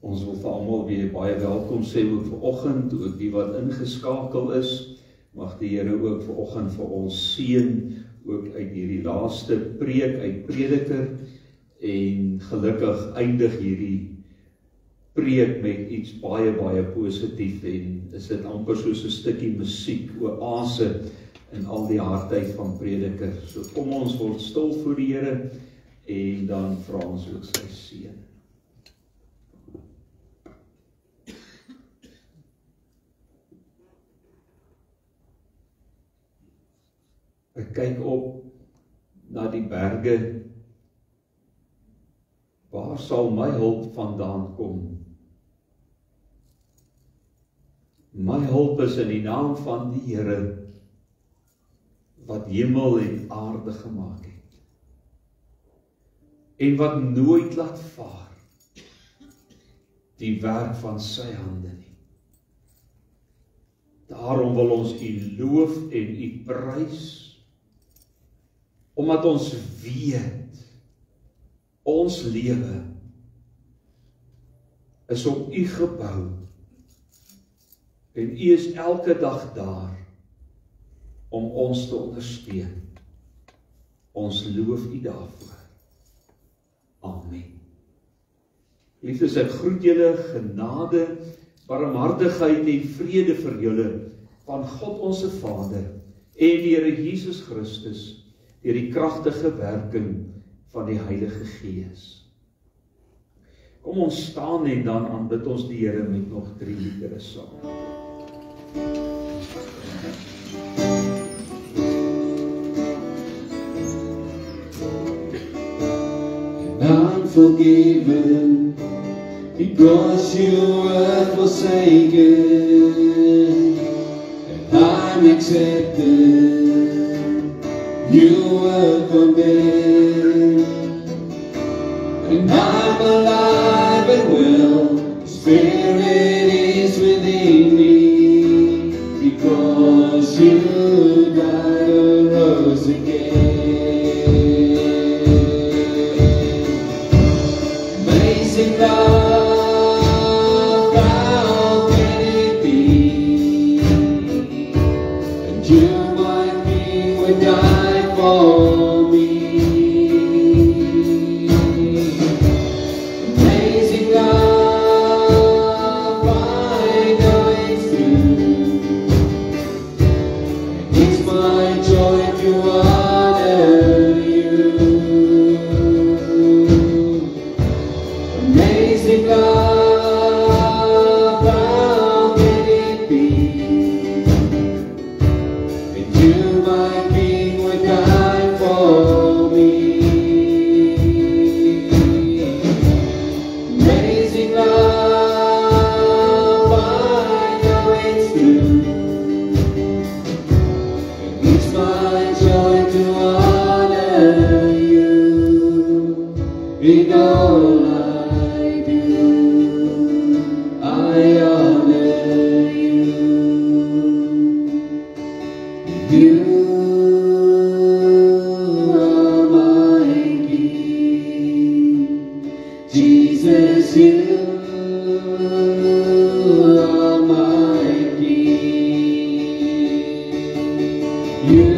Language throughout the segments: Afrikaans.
Ons wil vir almal weer baie welkom sê ook vanoggend, ook die wat ingeskakel is. Mag die Here ook vanoggend vir ons seën, ook uit hierdie laaste preek uit Prediker. En gelukkig eindig hierdie preek met iets baie positief en is dit amper soos 'n stukkie musiek, oase in al die hardheid van Prediker. So kom ons word stil voor die Here en dan vra ons ook sy seën. Ek kyk op na die berge. Waar sal my hulp vandaan kom? My hulp is in die naam van die Here, wat hemel en aarde gemaak het, en wat nooit laat vaar die werk van sy hande nie. Daarom wil ons U loof en U prys, omdat ons weet, ons lewe is op U gebou, en U is elke dag daar, om ons te ondersteun. Ons loof U daarvoor. Amen. Liefdes, ek groet julle genade, barmhartigheid en vrede vir julle, van God onze Vader, en die Here Jesus Christus, deur die kragtige werking van die Heilige Gees. Kom ons staan en dan aanbid ons die Here met nog 3 liedere saam. I'm forgiven because you were forsaken, and I'm accepted. You were condemned, and I'm alive and well. The Spirit is within me because you died and rose again. Amazing love, how can it be that you, my King, would die for me? Amazing love, I know it's true. It's my joy to honor you. Amazing love, how can it be that you, my King, would die for me? Amazing love, I know it's true. It's my joy to honor you in all I do. I honor you. You are my King, Jesus. You are my King. You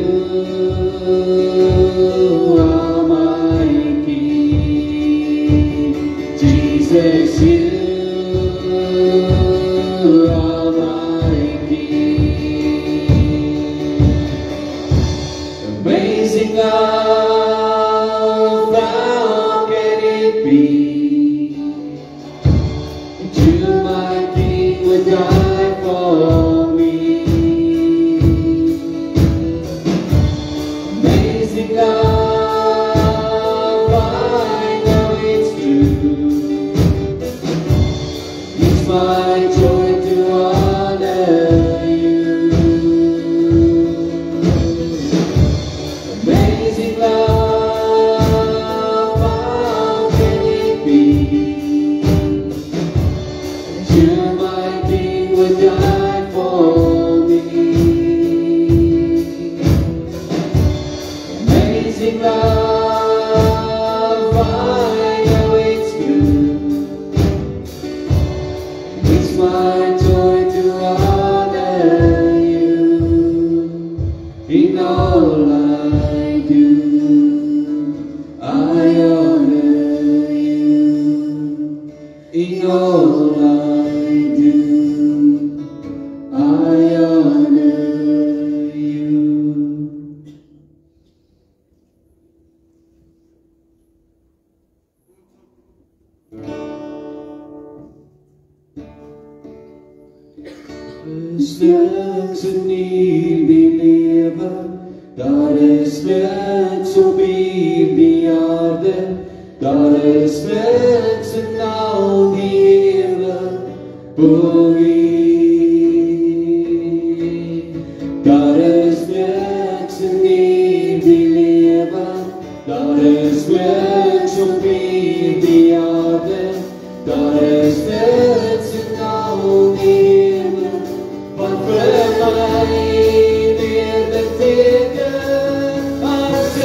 are my King, Jesus. You are my King. Amazing love, how can it be that you, my King, would die for me? Amazing love, I know it's true. In all I do, I honor you. Slechts een nieuw leven, daar is slechts op die aarde, daar is slechts een al die hele boeien. Daar is slechts een nieuw leven, daar is slechts op die aarde, daar is slechts een al die hele wat voor mij weer betekent als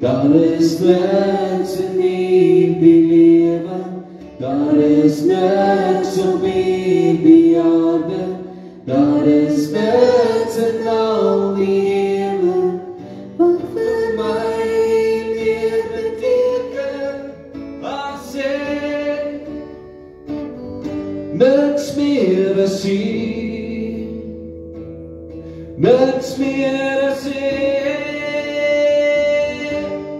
daar is slechts een nieuw leven, daar is slechts op die aarde, daar is slechts een al die hele wat voor mij meer betekent als ik niks meer zie, niks meer zie.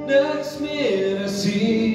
Niks meer zie.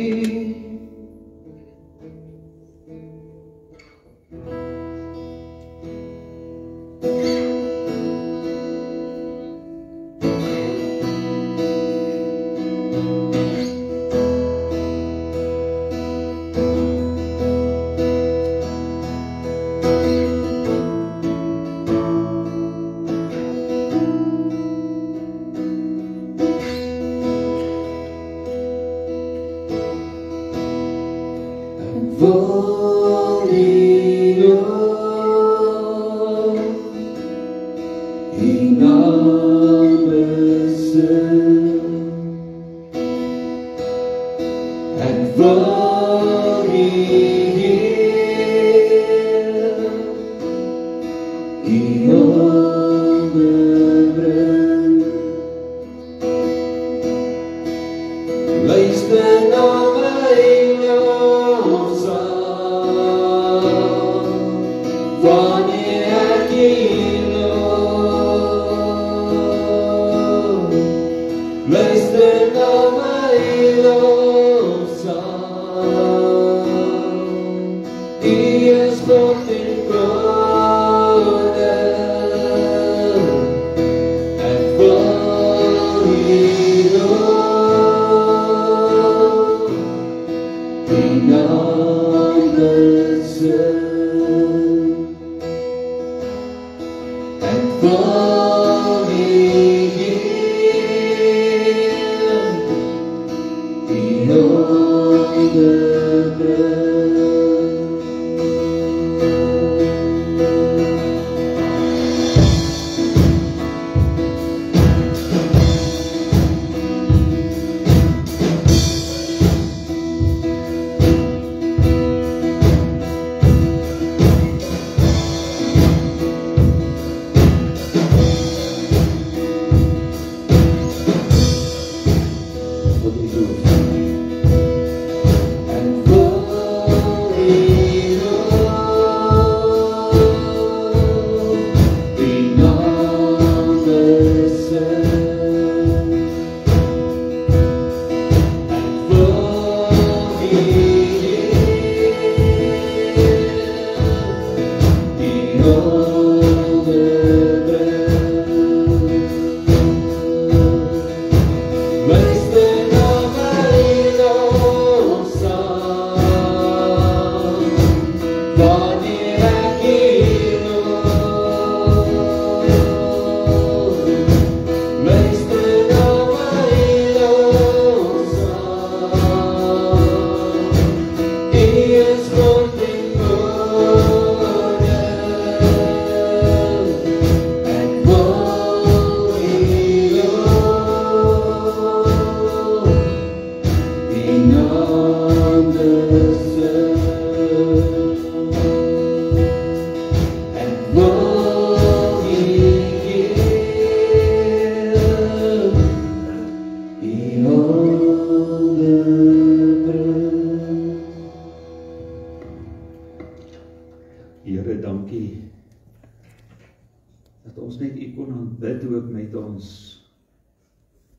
dat ons net U kon aanbid ook met ons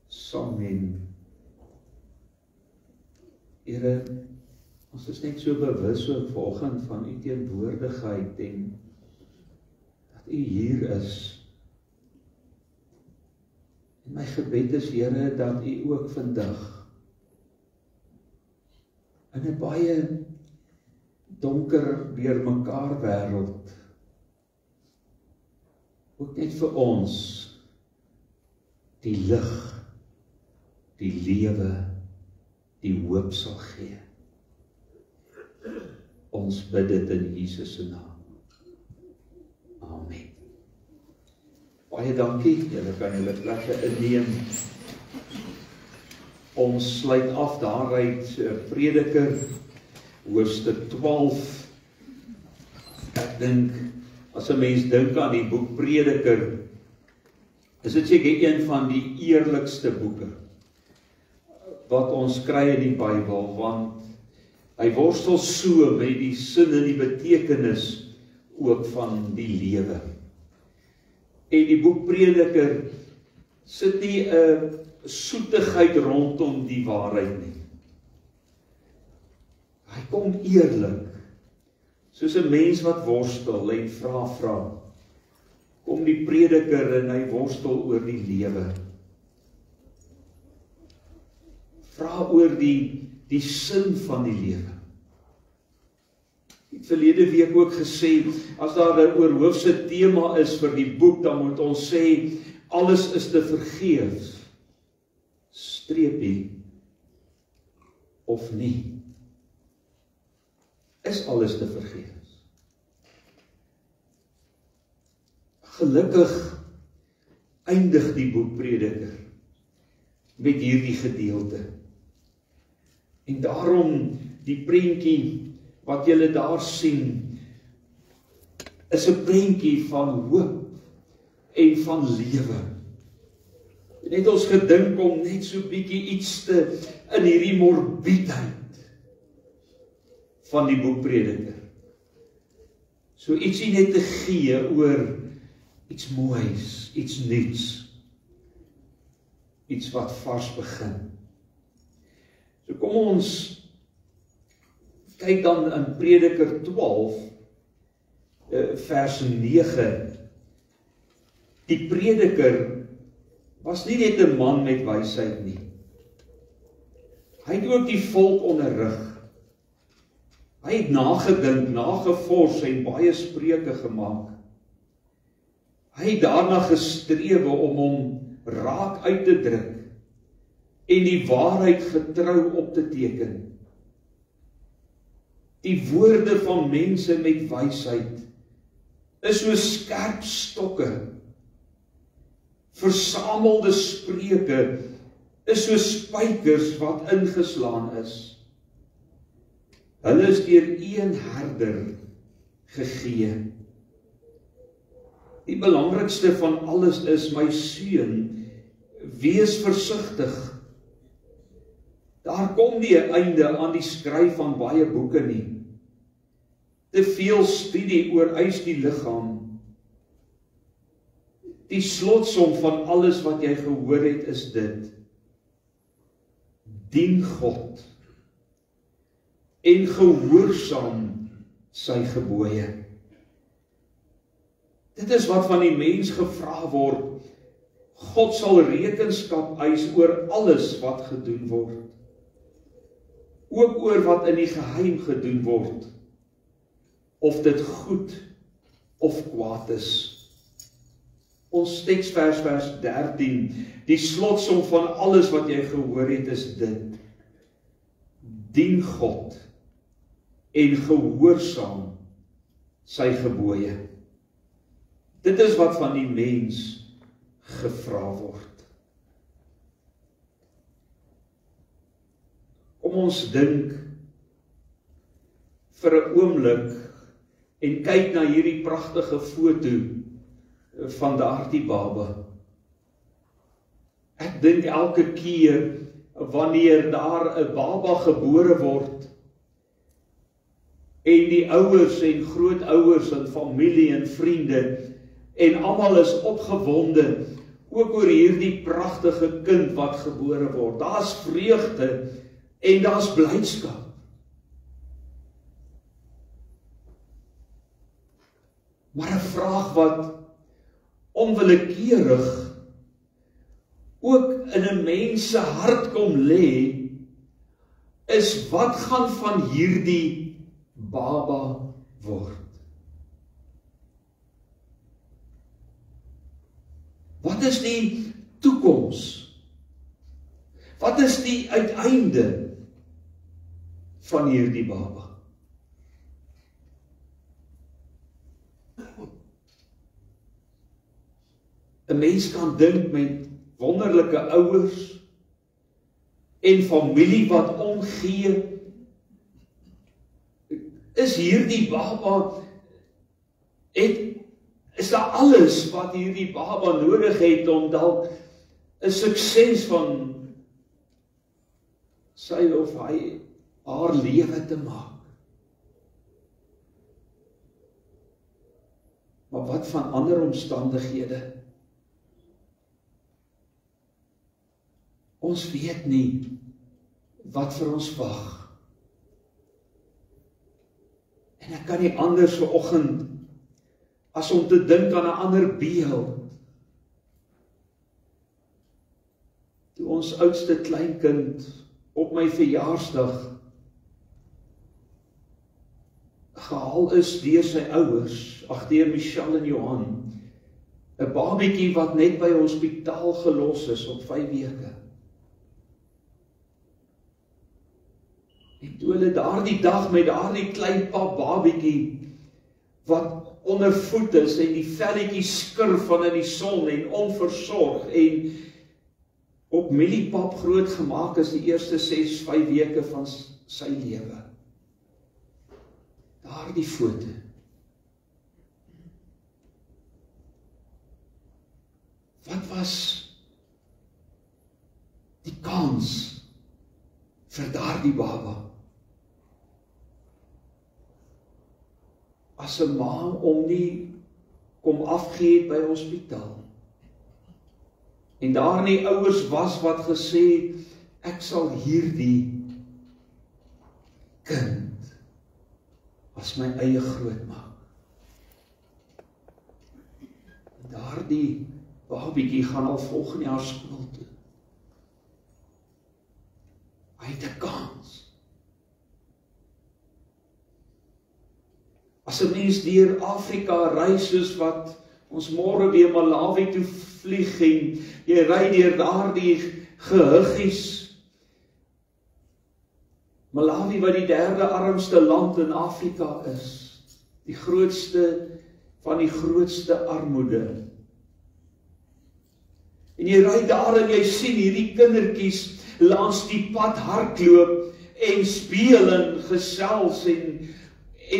sang en Here, ons is net so bewus ook vanoggend van U teenwoordigheid en dat U hier is. En my gebed is, Here, dat U ook vandag in 'n baie donker deurmekaar wêreld ook net vir ons die lig, die lewe, die hoop sal gee. Ons bid dit in Jesus se naam. Amen. Baie dankie, julle kan julle plekke inneem. Ons sluit af daaruit Prediker, hoofstuk 12. Ek dink, as 'n mens dink aan die boek Prediker, is dit seker een van die eerlikste boeke wat ons kry in die Bybel, want hy worstel so met die sin en die betekenis ook van die lewe. En die boek Prediker sit nie 'n soetigheid rondom die waarheid nie. Hy kom eerlik, soos 'n mens wat worstel en vra, kom die Prediker en hy worstel oor die lewe. Vra oor die sin van die lewe. Ek het verlede week ook gesê, as daar 'n oorhoofse tema is vir die boek, dan moet ons sê, alles is te vergeefs, streepie, of nie. Is alles te vergeefs? Gelukkig eindig die boek Prediker met hierdie gedeelte. En daarom die prentjie wat julle daar sien, is 'n prentjie van hoop en van lewe. Net ons gedink om net so bietjie iets te in hierdie morbiedheid van die boek Prediker. So ietsie net te gee oor iets moois, iets nuuts, iets wat vars begin. So kom ons kyk dan in Prediker 12, vers 9. Die Prediker was nie net 'n man met wysheid nie. Hy het ook die volk onderrig. Hy het nagedink, nagevors en baie spreuke gemaak. Hy het daarna gestrewe om hom raak uit te druk en die waarheid getrou op te teken. Die woorde van mense met wysheid is so skerp stokke. Versamelde spreuke is so spykers wat ingeslaan is. Hulle is deur een herder gegee. Die belangrikste van alles is, my seun, wees versigtig. Daar kom nie 'n einde aan die skryf van baie boeke nie. Te veel studie oorwys die liggaam. Die slotsom van alles wat jy gehoor het is dit: dien God en gehoorsaam sy gebooie. Dit is wat van die mens gevra word. God sal rekenskap eis oor alles wat gedoen word. Ook oor wat in die geheim gedoen word. Of dit goed of kwaad is. Ons teksvers, vers 13. Die slotsom van alles wat jy gehoor het is dit: dien God en gehoorsaam sy gebooie. Dit is wat van die mens gevra word. Kom ons dink vir 'n oomblik en kyk na hierdie pragtige foto van daardie baba. Ek dink elke keer wanneer daar 'n baba gebore word en die ouers en grootouers en familie en vriende en almal is opgewonde, ook oor hierdie pragtige kind wat gebore word. Daar's vreugde en daar's blydskap. Maar 'n vraag wat onwillekeurig ook in 'n mens se hart kom lê, is wat gaan van hierdie baba word? Wat is die toekoms? Wat is die uiteinde van hierdie baba? 'n Mens kan dink met wonderlike ouers en familie wat omgee. Is hierdie baba, is daar alles wat hierdie baba nodig het om dalk 'n sukses van sy of haar lewe te maak? Maar wat van ander omstandighede? Ons weet nie wat vir ons wag. En ek kan nie anders vanoggend as om te dink aan 'n ander beeld. Toe ons oudste kleinkind op my verjaarsdag gehaal is deur sy ouers, deur Michelle en Johan, 'n babietjie wat net by hospitaal gelos is op 5 weke. En toe hulle daardie dag met daardie klein pap babietjie wat ondervoed is en die velletjie skurf van in die son en onversorg en op mieliepap groot gemaak is die eerste 6-5 weke van sy lewe. Daardie foto. Wat was die kans vir daardie baba? As 'n ma om nie kom afgee het by hospitaal. En daar nie ouers was wat gesê, ek sal hierdie kind as my eie groot maak. Daardie babietjie gaan al volgende jaar skool toe. Hy het 'n kans. As 'n mens deur Afrika reis soos wat ons môre weer Malawi toe vlieg en jy ry deur daardie gehuggies. Malawi wat die 3de armste land in Afrika is, die grootste van die grootste armoede. En jy ry daar en jy sien hierdie kindertjies langs die pad hardloop en speel en gesels en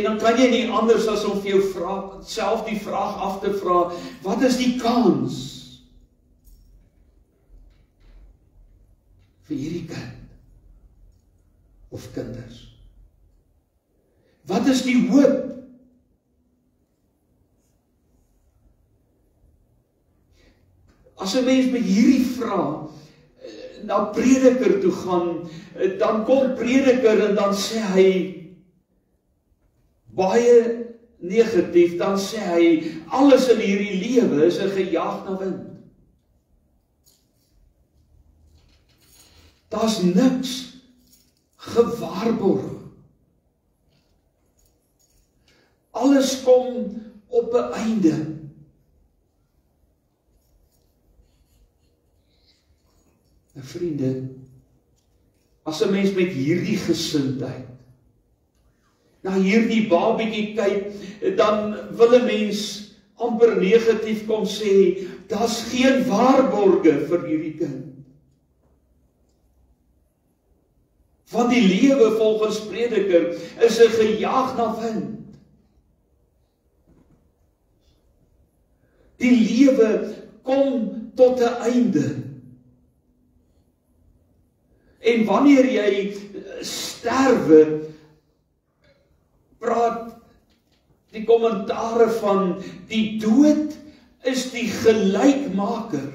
dan kan jy nie anders as om vir jou self die vraag af te vra, wat is die kans vir hierdie kind of kinders? Wat is die hoop? As 'n mens met hierdie vraag na Prediker toe gaan, dan kom Prediker en dan sê hy baie negatief, dan sê hy, alles in hierdie lewe is 'n gejaag na wind. Daar's niks gewaarborg. Alles kom op 'n einde. En vriende, as 'n mens met hierdie gesindheid na hierdie babietjie kyk, dan wil 'n mens amper negatief kom sê, daar's geen waarborge vir hierdie kind. Want die lewe volgens Prediker is 'n gejaag na wind. Die lewe kom tot 'n einde. En wanneer jy sterwe, praat die kommentare van die dood is die gelykmaker.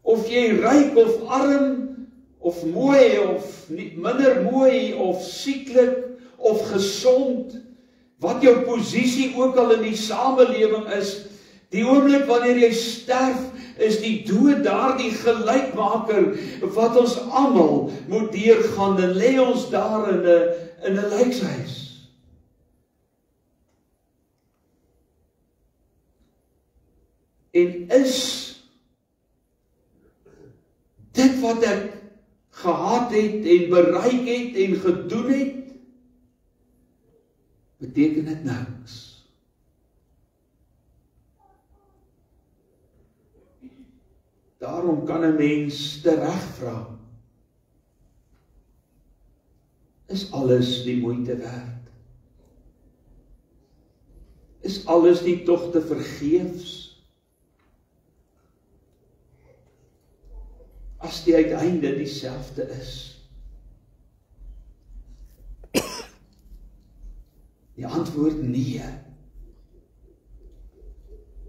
Of jy ryk of arm, of mooi of minder mooi, of sieklik of gesond, wat jou posisie ook al in die samelewing is, die oomblik wanneer jy sterf, is die dood daardie gelykmaker wat ons almal moet deurgaan, dan lê ons daar in 'n lijkshuis. En is dit wat ek gehad het en bereik het en gedoen het, beteken dit niks. Daarom kan 'n mens terugvra, is alles die moeite werd? Is alles die togte vergeefs? As die uiteinde dieselfde is. Die antwoord nee.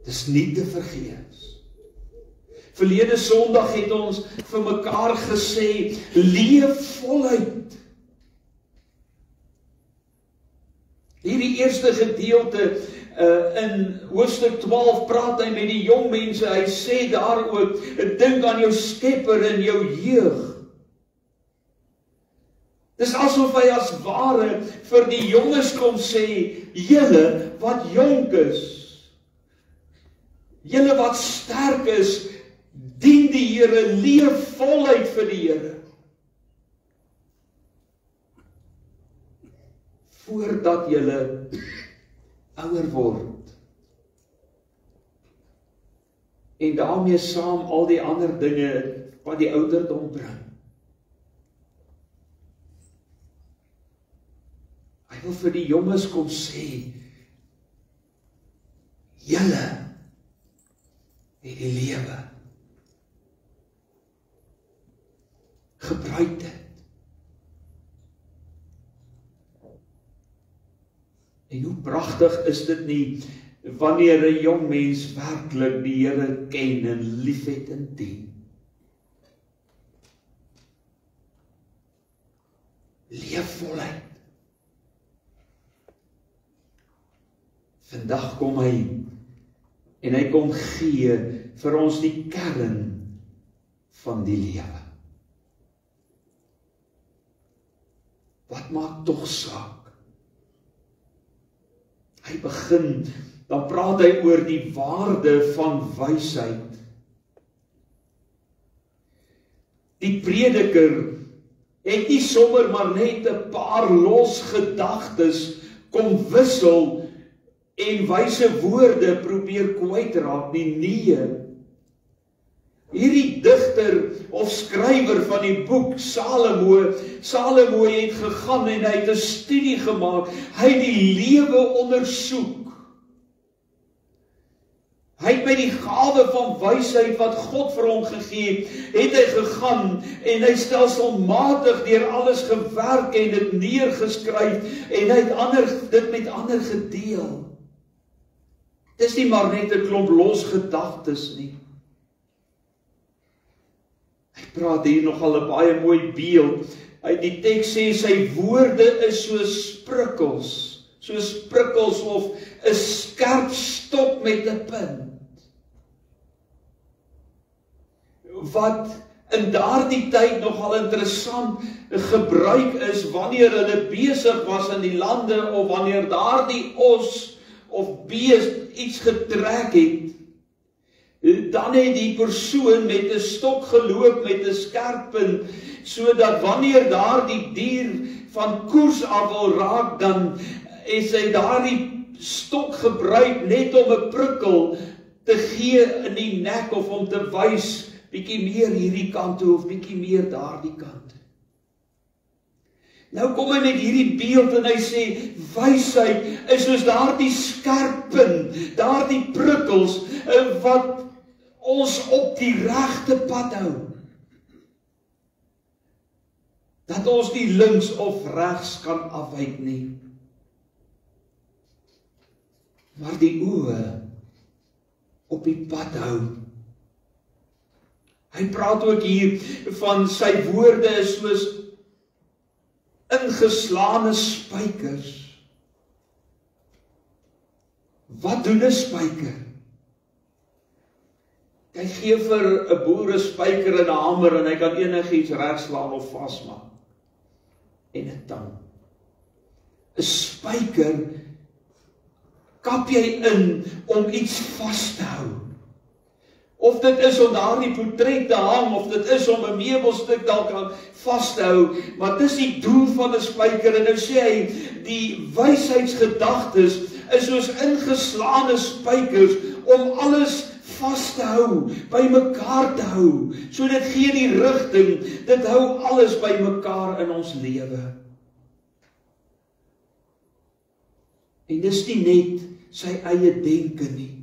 Dis nie te vergeefs. Verlede Sondag het ons vir mekaar gesê, leef voluit. Hierdie eerste gedeelte in hoofstuk 12 praat hy met die jong mense, hy sê daar ook, dink aan jou Skepper in jou jeug. Dis asof hy as ware vir die jonges kom sê, julle wat jonk is, julle wat sterk is, dien die Here, leef voluit vir die Here. Voordat julle ouer word. En daarmee saam al die ander dinge wat die ouderdom bring. Hy wil vir die jonges kom sê, julle het die lewe. Gebruik dit. En hoe pragtig is dit nie, wanneer 'n jong mens werklik die Here ken en liefhet en dien. Leef voluit. Vandag kom hy, en hy kom gee vir ons die kern van die lewe. Wat maak tog saak? Hy begin, dan praat hy oor die waarde van wysheid. Die prediker het nie sommer maar net 'n paar los gedagtes kom wissel en wyse woorde probeer kwytraak nie. Nee. Hierdie digter of skrywer van die boek Salomo het gegaan en hy het 'n studie gemaak. Hy het die lewe ondersoek. Hy het met die gawe van wysheid wat God vir hom gegee het hy gegaan en hy stelselmatig deur alles gewerk en dit neergeskryf en hy het dit met ander gedeel. Dis nie maar net 'n klomp los gedagtes nie. Hy praat hier nogal 'n baie mooi beeld. Die teks sê sy woorde is soos prikkels of 'n skerp stok met 'n punt. Wat in daardie tyd nogal interessant gebruik is wanneer hulle besig was in die lande of wanneer daardie os of bees iets getrek het. Dan het die persoon met 'n stok geloop met 'n skerp punt, sodat wanneer daardie dier van koers af wil raak, dan is hy daardie stok gebruik net om 'n prikkel te gee in die nek of om te wys bietjie meer hierdie kant toe of bietjie meer daardie kant. Nou kom hy met hierdie beeld en hy sê, wysheid is soos daardie skerp punt, daardie prikkels wat ons op die regte pad hou. Dat ons nie links of regs kan afwyk nie. maar die oë op die pad hou. Hy praat ook hier van sy woorde is soos ingeslaane spykers. Wat doen 'n spyker? Hy gee vir 'n boer 'n spyker en 'n hamer en hy kan enigiets regslaan of vasmaak. En 'n tang. 'n Spyker kap jy in om iets vas te hou. Of dit is om daardie portret te hang, of dit is om 'n meubelstuk dalk aan vas te hou, maar dis die doel van 'n spyker. En nou sê hy, die wysheidsgedagtes is soos ingeslaane spykers om alles vas te hou, by mekaar te hou. So dit gee die rigting, dit hou alles by mekaar in ons lewe. En dis nie net sy eie denke nie.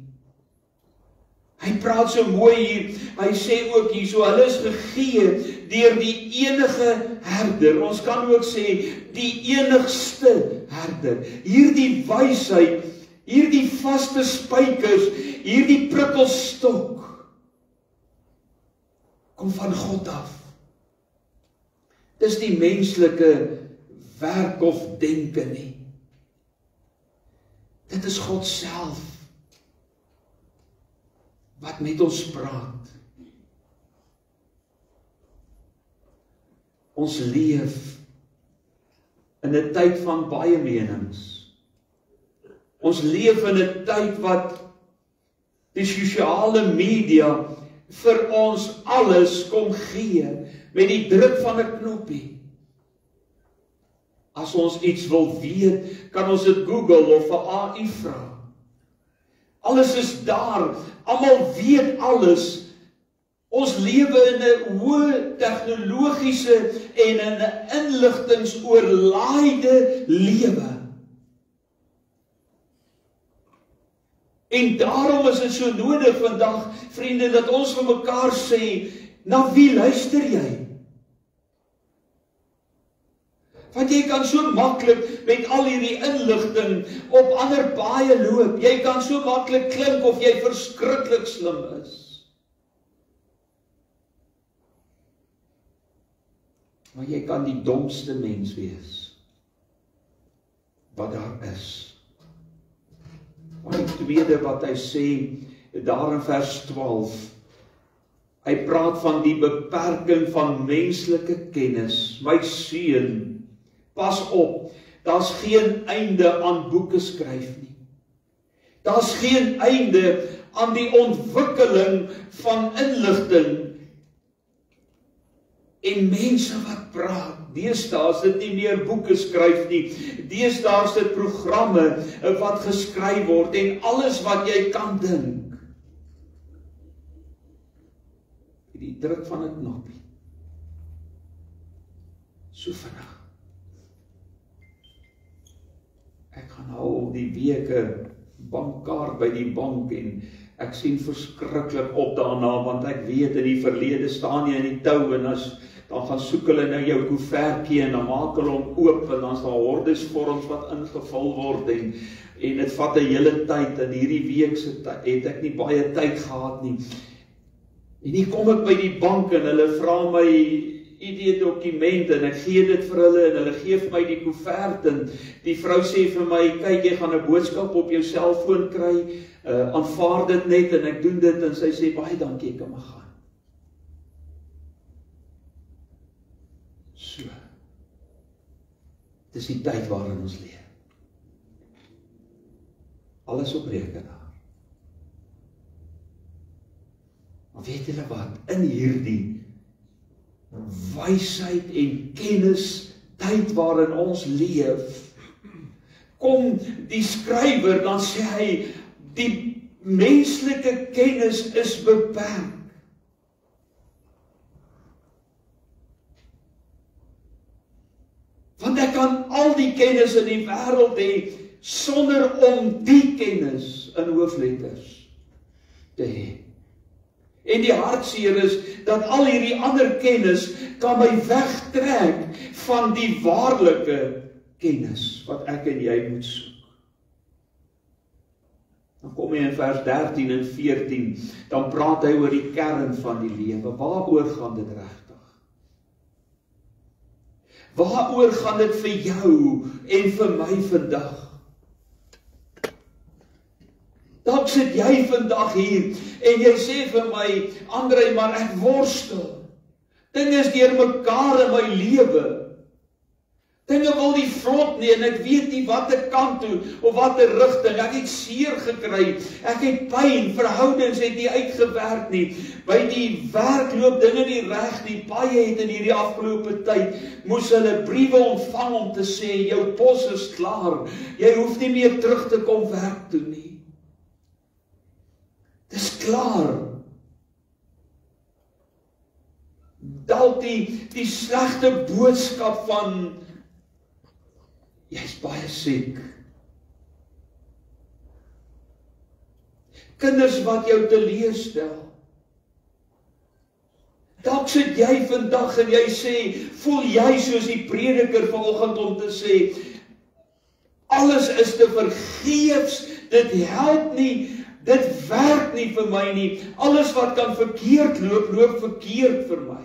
Hy praat so mooi hier, hy sê ook hier so, hulle is gegee deur die enige herder. Ons kan ook sê, die enigste herder. Hierdie wysheid, hierdie vaste spykers, hierdie prikkelstok, kom van God af. Dis die menslike werk of denke nie. Dit is God self wat met ons praat. Ons leef in 'n tyd van baie menings. Ons leef in 'n tyd wat die sosiale media vir ons alles kom gee met die druk van 'n knoppie. As ons iets wil weet, kan ons dit Google of 'n AI vra. Alles is daar, almal weet alles. Ons lewe in 'n hoë tegnologiese en in 'n inligtingsoorlaaide lewe. En daarom is dit so nodig vandag, vriende, dat ons vir mekaar sê, na wie luister jy? Want jy kan so maklik met al hierdie inligting op ander paaie loop. Jy kan so maklik klink of jy verskriklik slim is. Maar jy kan die domste mens wees wat daar is. Maar die tweede wat hy sê, daar in vers 12, hy praat van die beperking van menslike kennis. My seun, pas op, daar's geen einde aan boeke skryf nie. Daar's geen einde aan die ontwikkeling van inligting. En mense wat praat, deesdae is dit nie meer boeke skryf nie, deesdae is dit programme wat geskryf word en alles wat jy kan dink. Die druk van 'n knoppie. So vinnig. Ek gaan nou die week 'n bankkaart by die bank en ek sien verskriklik op daarna, want ek weet in die verlede staan jy in die tou en dan gaan soek hulle nou jou koevertjie en dan maak hulle hom oop en dan's daar hordesvorms wat ingevul word en dit vat 'n hele tyd en hierdie week het ek nie baie tyd gehad nie. En hier kom ek by die bank en hulle vra my ID-dokument en ek gee dit vir hulle en hulle gee vir my die koevert en die vrou sê vir my, kyk, jy gaan 'n boodskap op jou selfoon kry, aanvaar dit net en ek doen dit en sy sê, baie dankie, ek kan maar gaan. So, dis die tyd waarin ons leef. Alles op rekenaar. Maar weet julle wat, in hierdie wysheid en kennis tyd waarin ons leef, kom die skrywer, dan sê hy, die menslike kennis is beperk. Want ek kan al die kennis in die wêreld hê, sonder om die kennis in hoofletters te hê. En die hartseer is, dat al hierdie ander kennis kan my wegtrek van die waarlike kennis wat ek en jy moet soek. Dan kom hy in vers 13 en 14, dan praat hy oor die kern van die lewe. Waaroor gaan dit regtig? Waaroor gaan dit vir jou en vir my vandag? Dalk sit jy vandag hier en jy sê vir my, André, maar ek worstel. Dinge is deur mekaar in my lewe. Dinge wil nie vlot nie en ek weet nie watter kant toe of watter rigting. Ek het seer gekry, ek het pyn, verhoudings het nie uitgewerk nie. By die werk loop dinge nie reg nie. Baie het in hierdie afgelope tyd moes hulle briewe ontvang om te sê jou pos is klaar. Jy hoef nie meer terug te kom werk toe nie. Dis klaar. Dalk die slegte boodskap van jy's baie siek. Kinders wat jou teleurstel. Dalk sit jy vandag en jy sê, voel jy soos die prediker vanoggend om te sê, alles is te vergeefs, dit help nie, dit werk nie vir my nie, alles wat kan verkeerd loop, loop verkeerd vir my.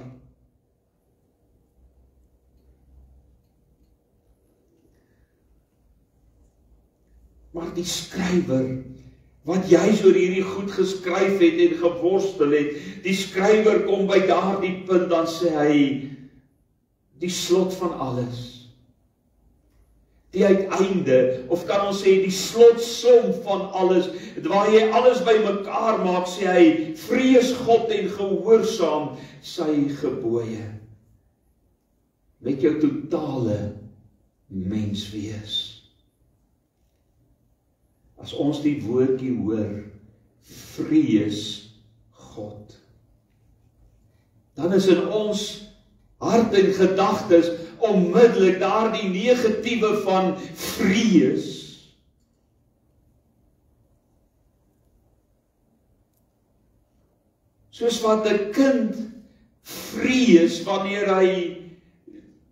Maar die skrywer, wat juis oor hierdie goed geskryf het en geworstel het, die skrywer kom by daardie punt, dan sê hy, die slot van alles, die uiteinde, of kan ons sê, die slotsom van alles, waar jy alles by mekaar maak, sê hy, vrees God en gehoorsaam sy gebooie, met jou totale menswees. As ons die woordjie hoor, vrees God, dan is in ons hart en gedagtes onmiddellik daardie negatiewe van vrees. Soos wat 'n kind vrees wanneer hy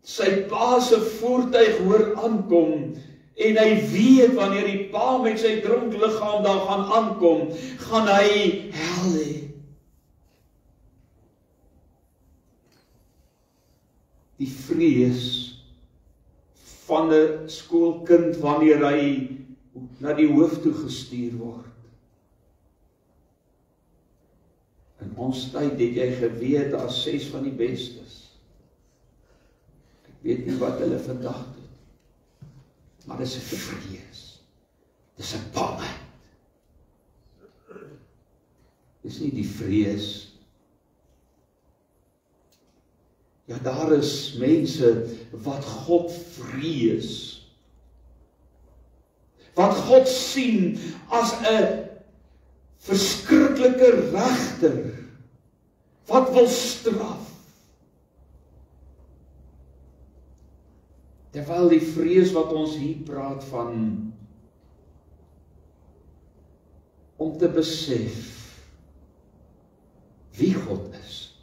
sy pa se voertuig hoor aankom, en hy weet wanneer die pa met sy dronk liggaam daar gaan aankom, gaan hy hel hê. Die vrees van 'n skoolkind wanneer hy na die hoof toe gestuur word. In ons tyd het jy geweet, daar's 6 van die bestes. Ek weet nie wat hulle vandag doen. Maar dis 'n vrees. Dis 'n bangheid. Dis nie die vrees. Ja, daar is mense wat God vrees. Wat God sien as 'n verskriklike regter. Wat wil straf. Terwyl die vrees wat ons hier praat van, om te besef wie God is,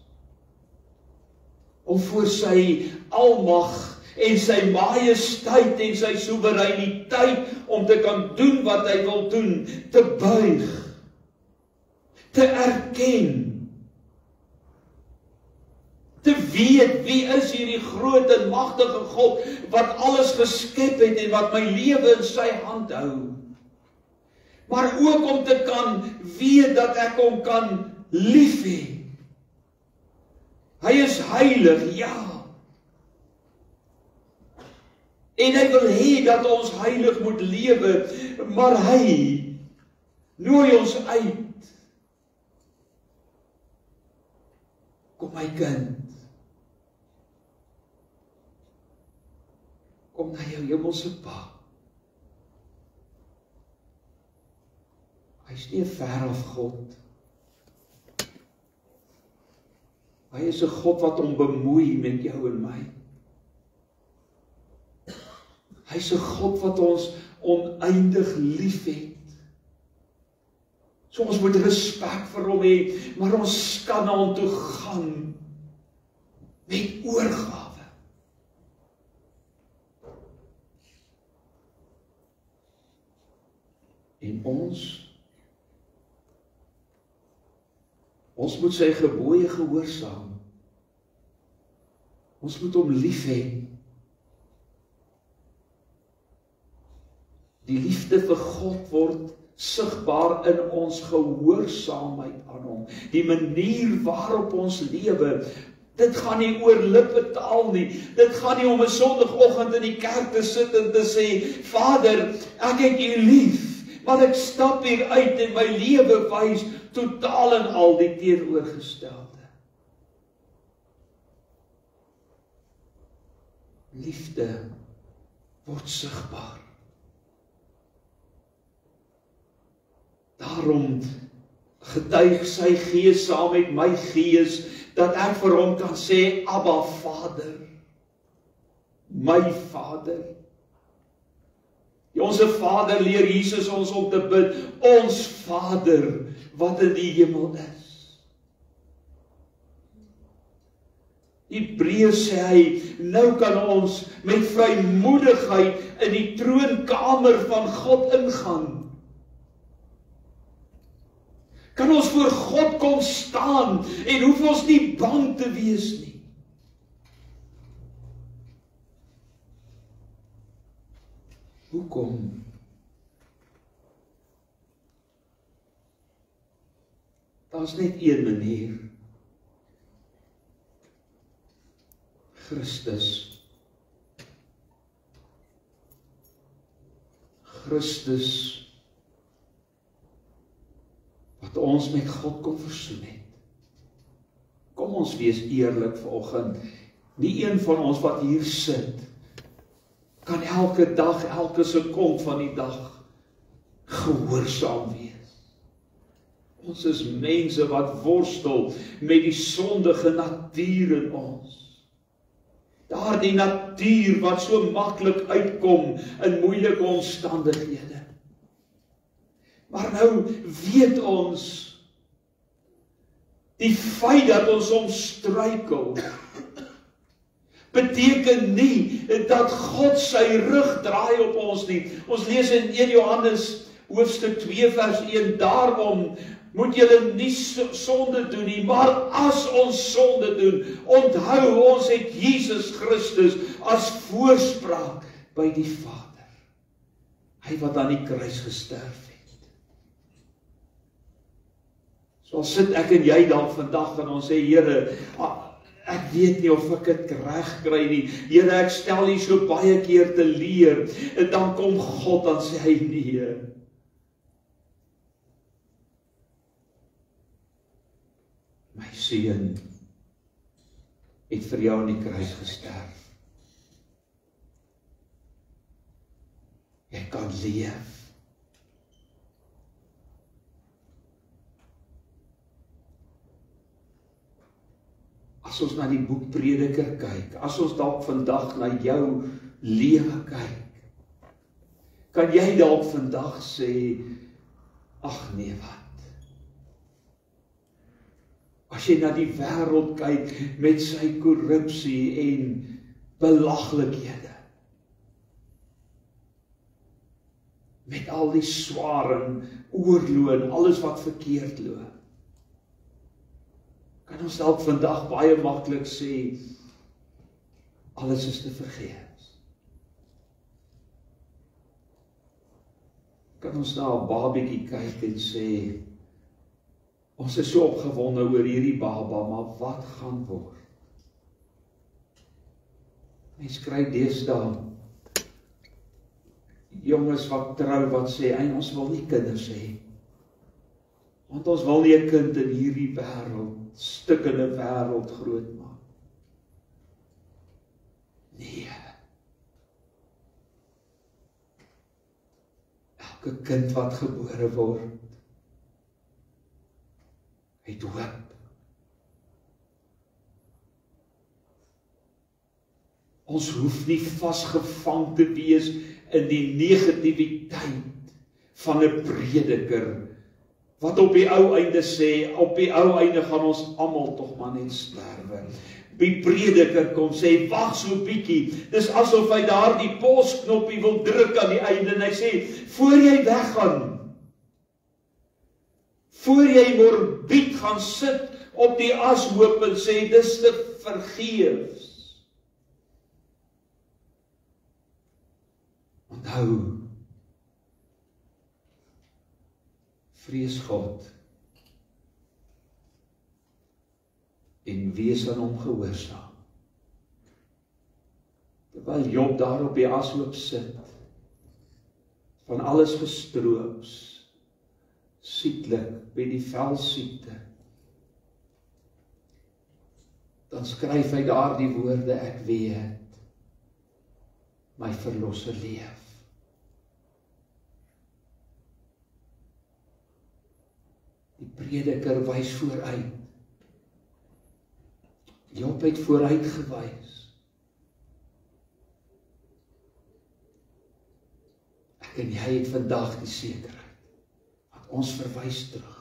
om voor sy almag en sy majesteit en sy soewereiniteit om te kan doen wat hy wil doen, te buig, te erken, te weet wie is hierdie groot en magtige God wat alles geskep het en wat my lewe in sy hand hou. Maar ook om te kan weet dat ek hom kan lief hê. Hy is heilig, ja. En hy wil hê dat ons heilig moet lewe, maar hy nooi ons uit. Kom my kind, kom na jou hemelse Pa. Hy is nie 'n ver af God. Hy is 'n God wat hom bemoei met jou en my. Hy is 'n God wat ons oneindig lief het. So ons moet respek vir hom hê, maar ons kan na hom toe gaan met oorgawe. En ons Ons moet sy gebooie gehoorsaam. Ons moet hom lief hê. Die liefde vir God word sigbaar in ons gehoorsaamheid aan hom. Die manier waarop ons lewe, dit gaan nie oor lippetaal nie. Dit gaan nie om 'n Sondagoggend in die kerk te sit en te sê, Vader, ek het U lief, maar ek stap hier uit en my lewe wys totaal en al die teenoorgestelde. Liefde word sigbaar. Daarom getuig sy Gees saam met my gees, dat ek vir hom kan sê, Abba Vader, my Vader. Ons Vader leer Jesus ons om te bid, ons Vader, wat in die hemel is. Hebreërs sê hy, nou kan ons met vrymoedigheid in die troonkamer van God ingaan. Kan ons voor God kom staan en hoef ons nie bang te wees nie. Hoekom? Daar's net een manier. Christus. Christus wat ons met God kon versoen het. Kom ons wees eerlik vanoggend. Nie een van ons wat hier sit, kan elke dag, elke sekond van die dag gehoorsaam wees. Ons is mense wat worstel met die sondige natuur in ons. Daardie natuur wat so maklik uitkom in moeilike omstandighede. Maar nou weet ons, die feit dat ons struikel, beteken nie dat God sy rug draai op ons nie. Ons lees in 1 Johannes hoofstuk 2 vers 1, daarom moet julle nie sonde doen nie, maar as ons sonde doen, onthou ons het Jesus Christus as voorspraak by die Vader. Hy wat aan die kruis gesterf het. So sit ek en jy dan vandag en ons sê, Here, ek weet nie of ek dit reg kry nie. Here, ek stel U so baie keer te leer. En dan kom God en sê hy nee. My seun het vir jou aan die kruis gesterf. Jy kan leef. As ons na die boek Prediker kyk, as ons dalk vandag na jou lewe kyk, kan jy dalk vandag sê, ag nee wat. As jy na die wêreld kyk met sy korrupsie en belaglikhede, met al die swaar en oorlog en alles wat verkeerd loop, kan ons dalk vandag baie maklik sê, alles is te vergeefs. Kan ons na 'n babietjie kyk en sê, ons is so opgewonde oor hierdie baba, maar wat gaan word? Mens kry deesdae jonges wat trou wat sê, ons wil nie kinders hê. Want ons wil nie 'n kind in hierdie wêreld, stikkende wêreld groot maak. Nee. Elke kind wat gebore word, het hoop. Ons hoef nie vasgevang te wees in die negativiteit van 'n prediker, wat op die ou einde sê, op die ou einde gaan ons almal tog maar net sterwe. Die prediker kom sê, wag so bietjie, dis asof hy daar die posknoppie wil druk aan die einde, en hy sê, voor jy weggaan, voor jy morbied gaan sit op die ashoop en sê, dis te vergeefs. Onthou, vrees God en wees aan hom gehoorsaam. Terwyl Job daar op die ashoop sit, van alles gestroops, sieklik, by die velsiekte, dan skryf hy daar die woorde, ek weet, my verlosser leef. Die prediker wys vooruit. Job het vooruit gewys. Ek en jy het vandag die sekerheid, dat ons verwys terug.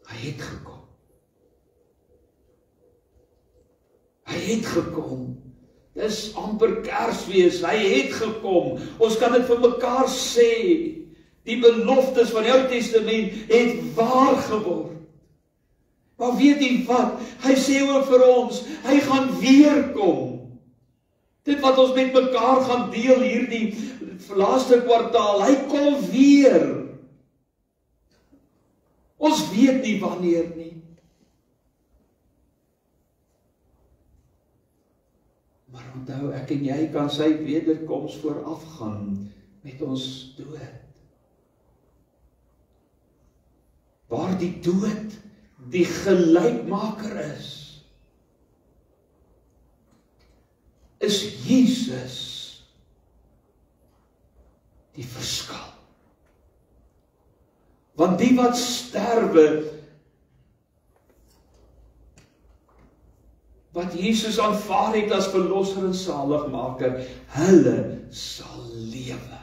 Hy het gekom. Hy het gekom. Dis amper Kersfees, hy het gekom. Ons kan dit vir mekaar sê. Die beloftes van die Ou Testament het waar geword. Maar weet jy wat? Hy sê ook vir ons, hy gaan weer kom. Dit wat ons met mekaar gaan deel hierdie laaste kwartaal, hy kom weer. Ons weet nie wanneer nie. Maar onthou, ek en jy kan sy wederkoms voorafgaan met ons dood. Waar die dood die gelykmaker is Jesus die verskil. Want die wat sterwe, wat Jesus aanvaar het as verlosser en saligmaker, hulle sal lewe.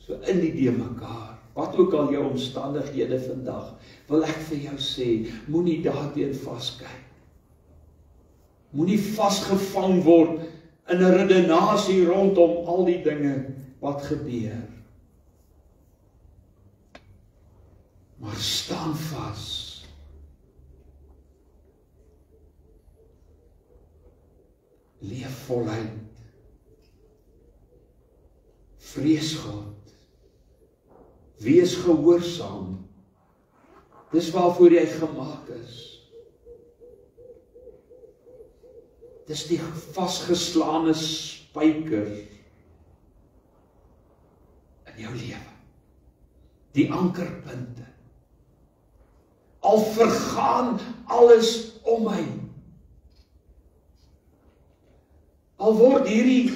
So in die mekaar, wat ook al jou omstandighede vandag, wil ek vir jou sê, moenie daarteen vaskyk. Moenie vasgevang word in 'n redenasie rondom al die dinge wat gebeur. Maar staan vas. Leef voluit. Vrees God. Wees gehoorsaam. Dis waarvoor jy gemaak is. Dis die vasgeslaane spyker in jou lewe. Die ankerpunte. Al vergaan alles om my. Al word hierdie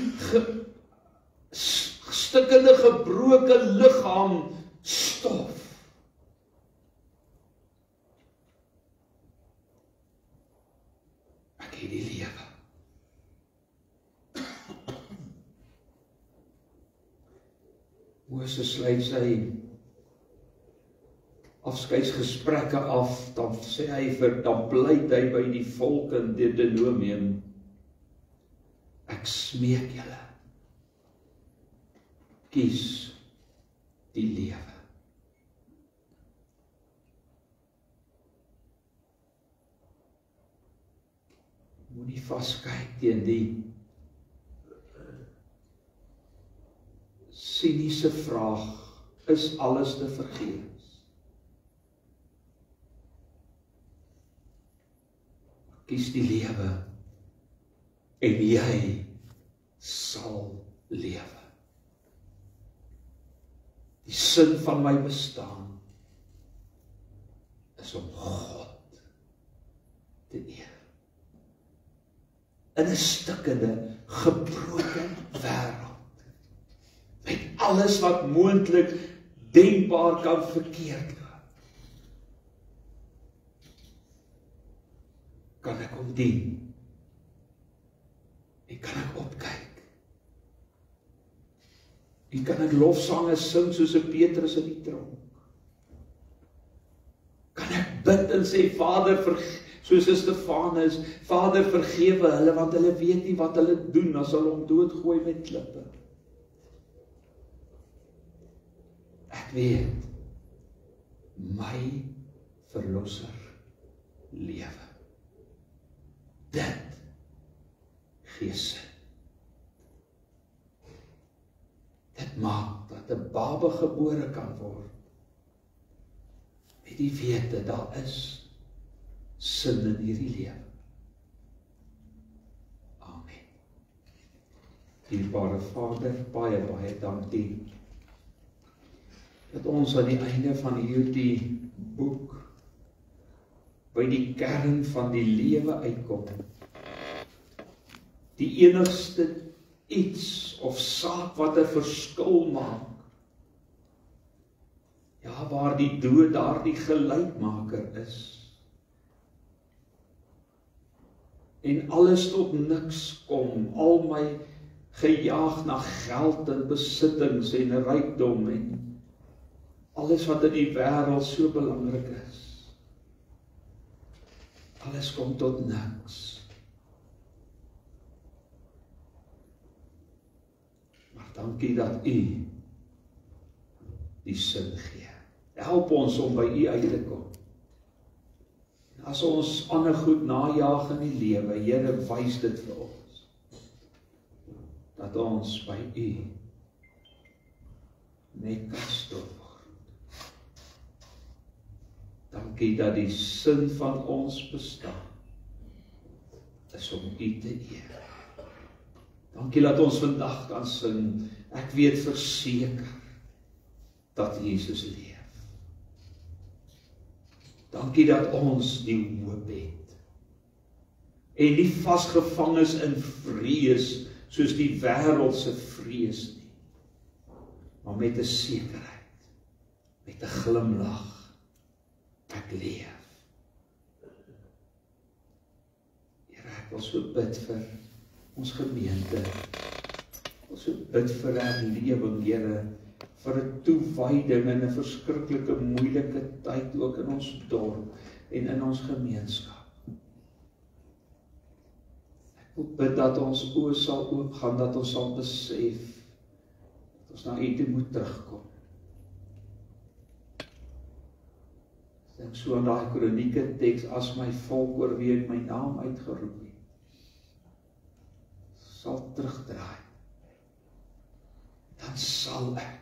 stikkende gebroke liggaam stof. Ek het die lewe. Moses sluit sy afskeidsgesprekke af, dan sê hy dan pleit hy by die volk in Deuteronomium, ek smeek julle, kies die lewe. Moenie vaskyk teen die siniese vraag, is alles te vergeefs? Kies die lewe en jy sal lewe. Die sin van my bestaan is om God te eer. In 'n stikkende, gebroke wêreld, met alles wat moontlik denkbaar kan verkeerd loop, kan ek hom dien en kan ek opkyk. En kan ek lofsange sing soos 'n Petrus in die tronk. Kan ek bid en sê, Vader, soos 'n Stefanus, Vader, vergewe hulle, want hulle weet nie wat hulle doen, as hulle hom doodgooi met klippe. Ek weet, my verlosser lewe. Dit gee sin. Dit maak dat 'n baba gebore kan word. Met die wete, daar is sin in hierdie lewe. Amen. Dierbare Vader, baie, baie dankie dat ons aan die einde van hierdie boek by die kern van die lewe uitkom. Die enigste iets of saak wat 'n verskil maak. Ja, waar die dood daardie gelykmaker is. En alles tot niks kom, al my gejaag na geld en besittings en rykdom en alles wat in die wêreld so belangrik is. Alles kom tot niks. Maar dankie dat U die sin gee. Help ons om by U uit te kom. En as ons ander goed najag in die lewe, Here, wys dit vir ons. Dat ons by U net kan stil word. Dankie dat die sin van ons bestaan is om U te eer. Dankie dat ons vandag kan sing, ek weet verseker dat Jesus leef. Dankie dat ons die hoop het. En nie vasgevang is in vrees, soos die wêreldse vrees nie. Maar met 'n sekerheid, met 'n glimlag, ek leef. Here, ek wil so bid vir ons gemeente. Ek wil so bid vir herlewing, Here, vir 'n toewyding in 'n verskriklike moeilike tyd ook in ons dorp en in ons gemeenskap. Ek wil bid dat ons oë sal oopgaan, dat ons sal besef dat ons na U toe moet terugkom. Ek dink so aan daai kronieke teks, as my volk oor wie ek my naam uitgeroep het, sal terugdraai, dan sal ek.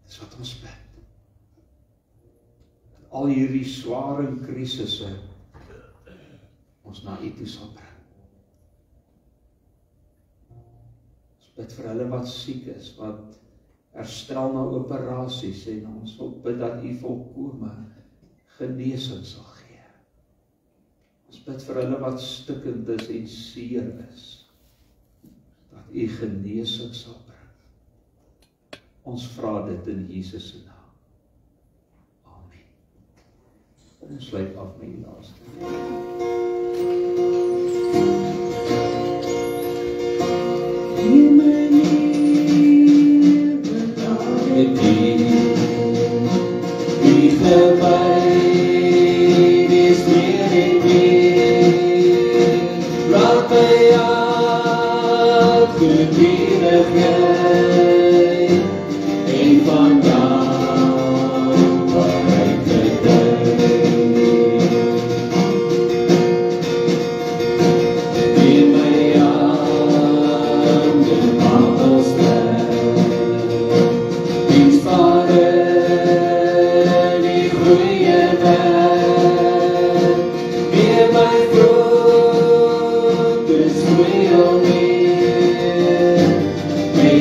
Dis wat ons bid. Al hierdie sware krisisse ons na U toe sal bring. Ons bid vir hulle wat siek is, wat herstel na operasies, en ons wil bid dat U volkome genesing sal gee. Ons bid vir hulle wat stikkend is en seer is, dat U genesing sal bring. Ons vra dit in Jesus se naam. Amen. En ons sluit af met die laaste. In my lewe met U, wie gewyd is meer en meer, laat my uitgedierig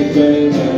Baby.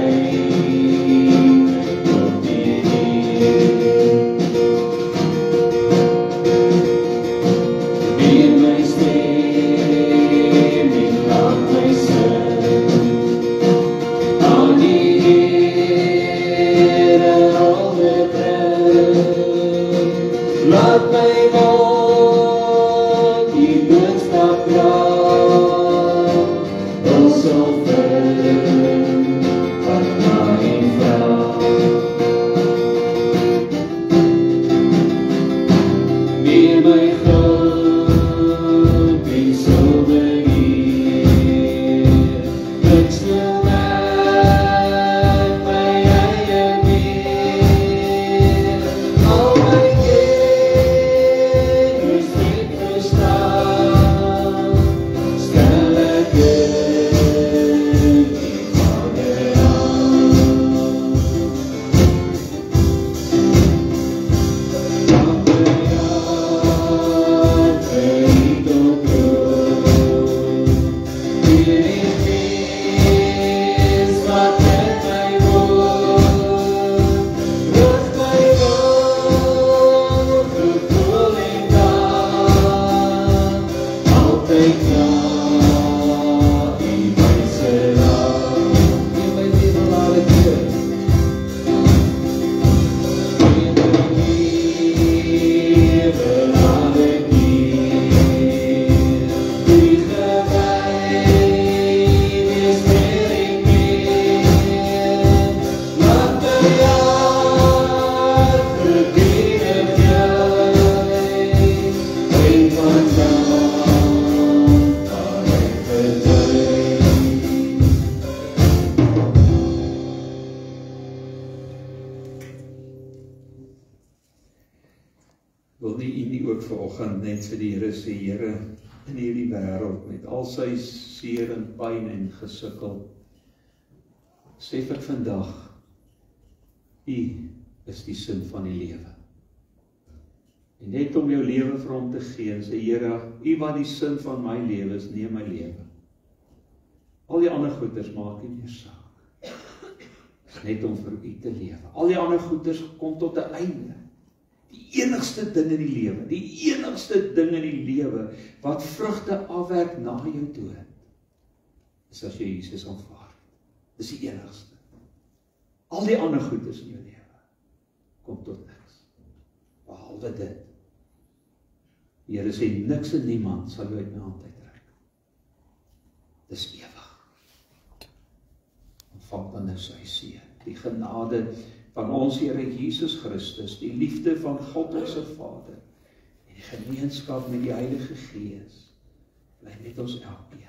vanoggend net vir die Here sê, Here, in hierdie wêreld met al sy seer en pyn en gesukkel, sê ek vandag, U is die sin van die lewe. En net om jou lewe vir hom te gee, en sê, Here, U wat die sin van my lewe is, neem my lewe. Al die ander goeders maak nie meer saak. Is net om vir U te lewe. Al die ander goeders kom tot 'n einde. Die enigste ding in die lewe, die enigste ding in die lewe, wat vrugte afwerk na jou dood, is as jy Jesus aanvaar. Dis die enigste. Al die ander goeders in jou lewe, kom tot niks. Behalwe dit. Die Here sê, niks en niemand sal jou uit my hand uittrek. Dis ewig. Ontvang dan nou sy seën, die genade van ons Here Jesus Christus, die liefde van God ons Vader, en die gemeenskap met die Heilige Gees, bly met ons elkeen.